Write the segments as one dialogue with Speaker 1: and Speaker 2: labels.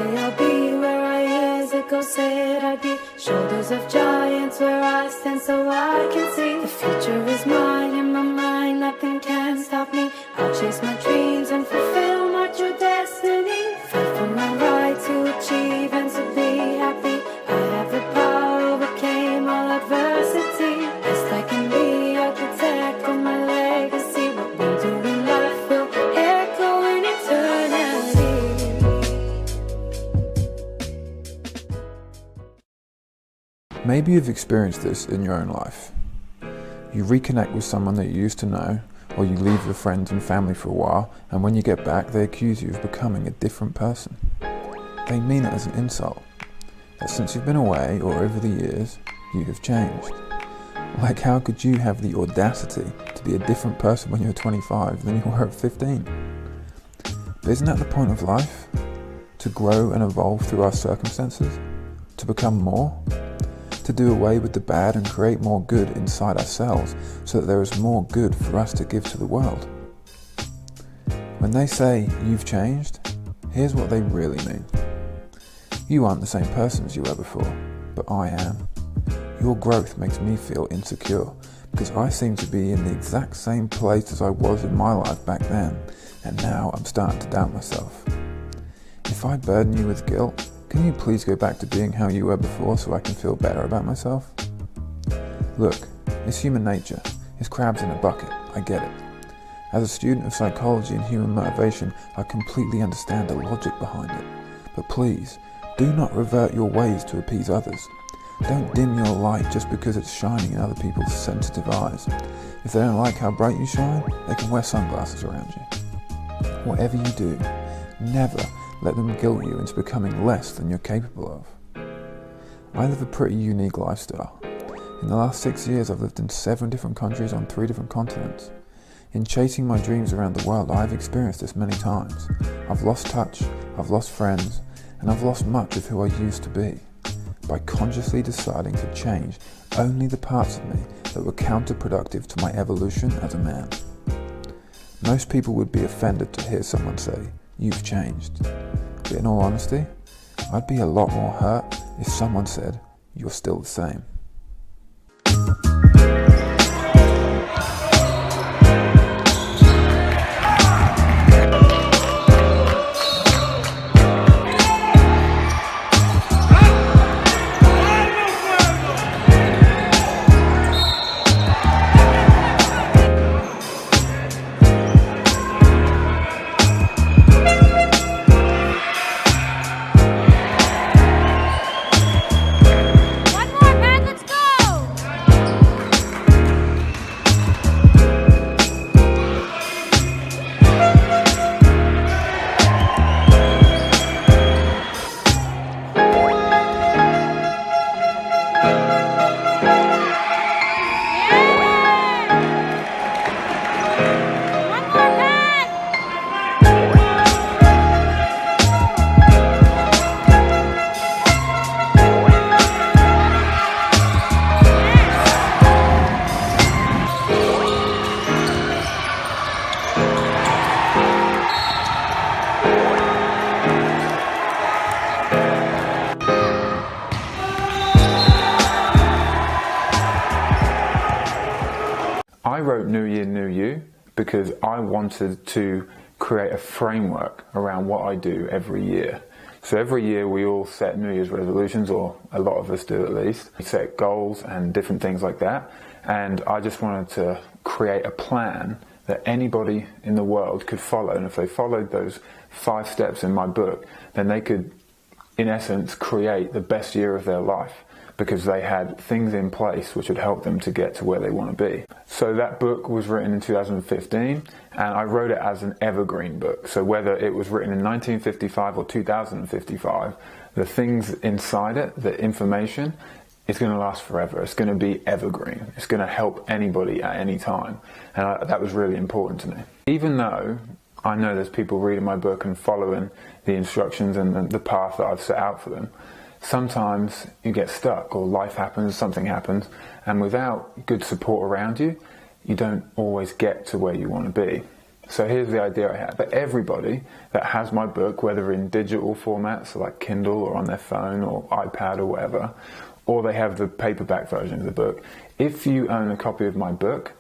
Speaker 1: day I'll be where I years ago said I'd be. Shoulders of giants where I stand so I can see. The future is mine, in my mind nothing can stop me. I'll chase my dreams and fulfill my true destiny. Fight for my right to achieve and to be happy. I have the power, overcame all adversity. Best I can be, architect of my legacy. What we do in life will echo in eternity.
Speaker 2: Maybe you've experienced this in your own life. You reconnect with someone that you used to know, or you leave your friends and family for a while, and when you get back they accuse you of becoming a different person. They mean it as an insult, that since you've been away or over the years, you have changed. Like, how could you have the audacity to be a different person when you're 25 than you were at 15? But isn't that the point of life? To grow and evolve through our circumstances? To become more? To do away with the bad and create more good inside ourselves so that there is more good for us to give to the world? When they say you've changed, here's what they really mean. You aren't the same person as you were before, but I am. Your growth makes me insecure insecure because I seem to be in the exact same place as I was in my life back then, and now I'm starting to doubt myself. If I burden you with guilt, can you please go back to being how you were before so I can feel better about myself? Look, it's human nature. It's crabs in a bucket. I get it. As a student of psychology and human motivation, I completely understand the logic behind it. But please, do not revert your ways to appease others. Don't dim your light just because it's shining in other people's sensitive eyes. If they don't like how bright you shine, they can wear sunglasses around you. Whatever you do, never let them guilt you into becoming less than you're capable of. I live a pretty unique lifestyle. In the last 6 years, I've lived in 7 different countries on 3 different continents. In chasing my dreams around the world, I've experienced this many times. I've lost touch, I've lost friends, and I've lost much of who I used to be. By consciously deciding to change only the parts of me that were counterproductive to my evolution as a man. Most people would be offended to hear someone say, "You've changed." But in all honesty, I'd be a lot more hurt if someone said, "You're still the same."
Speaker 3: I wrote New Year, New You because I wanted to create a framework around what I do every year. So every year we all set New Year's resolutions, or a lot of us do at least. We set goals and different things like that. And I just wanted to create a plan that anybody in the world could follow. And if they followed those 5 steps in my book, then they could, in essence, create the best year of their life, because they had things in place which would help them to get to where they want to be. So that book was written in 2015, and I wrote it as an evergreen book. So whether it was written in 1955 or 2055, the things inside it, the information, is going to last forever. It's going to be evergreen. It's going to help anybody at any time. And that was really important to me. Even though I know there's people reading my book and following the instructions and the path that I've set out for them, sometimes you get stuck, or life happens, something happens, and without good support around you, you don't always get to where you want to be. So here's the idea I have. But everybody that has my book, whether in digital formats, so like Kindle or on their phone or iPad or whatever, or they have the paperback version of the book, if you own a copy of my book,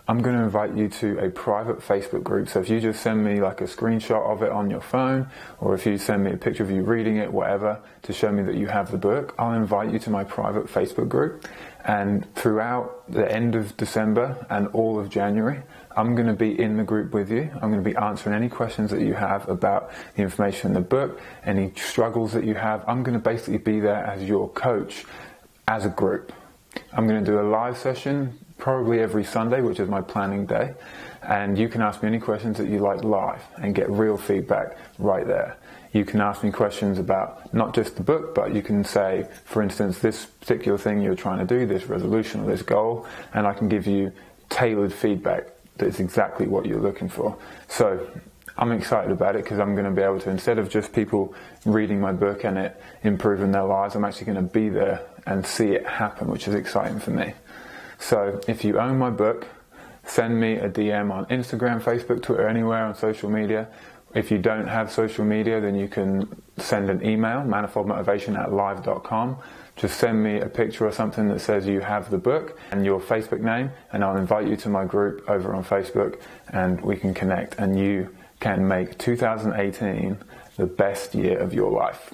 Speaker 3: I'm going to invite you to a private Facebook group. So if you just send me like a screenshot of it on your phone, or if you send me a picture of you reading it, whatever, to show me that you have the book, I'll invite you to my private Facebook group. And throughout the end of December and all of January, I'm going to be in the group with you. I'm going to be answering any questions that you have about the information in the book, any struggles that you have. I'm going to basically be there as your coach as a group. I'm going to do a live session probably every Sunday, which is my planning day, and you can ask me any questions that you like live and get real feedback right there. You can ask me questions about not just the book, but you can say, for instance, this particular thing you're trying to do, this resolution or this goal, and I can give you tailored feedback that's exactly what you're looking for. So I'm excited about it because I'm going to be able to, instead of just people reading my book and it improving their lives, I'm actually going to be there and see it happen, which is exciting for me. So if you own my book, send me a DM on Instagram, Facebook, Twitter, anywhere on social media. If you don't have social media, then you can send an email, manifoldmotivation@live.com. Just send me a picture or something that says you have the book and your Facebook name, and I'll invite you to my group over on Facebook, and we can connect, and you can make 2018 the best year of your life.